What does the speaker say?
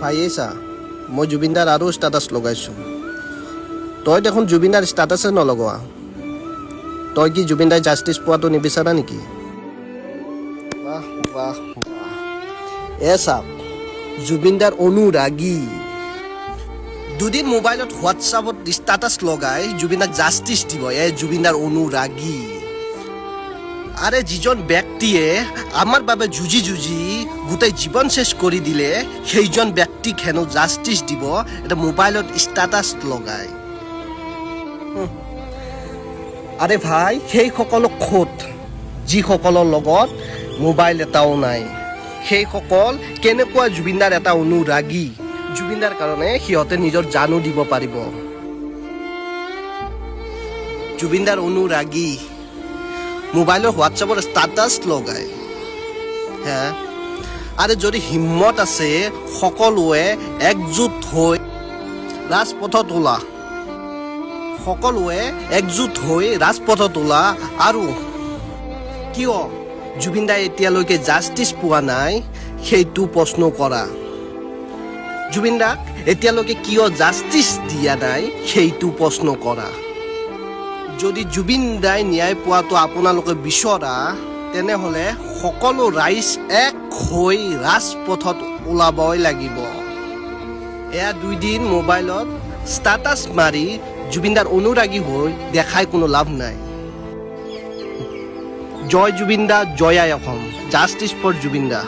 ভাইয়ে চা মই জুবিনদাৰ আৰু ষ্টাটাছ লগাইছোঁ তই দেখোন জুবিনদাৰ ষ্টাটাছে নলগোৱা তই কি জুবিনদাই জাষ্টিছ পোৱাটো নিবিচাৰা নেকি বাহ বাহ বাহ এ চাপ জুবিনদাৰ অনুৰাগী দুদিন মোবাইলত হোৱাটছআপত ষ্টাটাছ লগাই জুবিনদাক জাষ্টিছ দিব জুবিনদাৰ অনুৰাগী আরে যিজন ব্যক্তিয়ে আমার বাবে যুঁজি যুঁজি গোটেই জীবন শেষ করে দিলে সেইজন ব্যক্তিক হেনো জাষ্টিছ দিব এটা মোবাইলত ষ্টাটাছ লগায় আরে ভাই সেই সকল খোট যিসকলৰ লগত মোবাইল এটাও নাই সেইসকল কেনেকুৱা জুবিনদাৰ এটা অনুৰাগী জুবিনদাৰ কাৰণে সিহঁতে নিজৰ জানো দিব পাৰিব জুবিনদাৰ অনুৰাগী মোবাইলৰ হোৱাটছআপৰ ষ্টাটাছ লগায় হে আৰে যদি হিম্মত আছে সকলোৱে একজোট হৈ ৰাজপথত ওলা সকলোৱে একজোট হৈ ৰাজপথত ওলা আৰু কিয় জুবিনদাই এতিয়ালৈকে জাষ্টিছ পোৱা নাই সেইটো প্ৰশ্ন কৰা জুবিনদাক এতিয়ালৈকে কিয় জাষ্টিছ দিয়া নাই সেইটো প্ৰশ্ন কৰা যদি জুবিনদাই ন্যায় পোৱাটো আপোনালোকে বিচৰা তেনেহ'লে সকলো ৰাইজ এক হৈ ৰাজপথত ওলাবই লাগিব এয়া 2 দিন মোবাইলত ষ্টাটাছ মাৰি জুবিনদাৰ অনুৰাগী হৈ দেখাই কোনো লাভ নাই জয় জুবিনদা জয় আই অসম জাষ্টিছ ফৰ জুবিনদা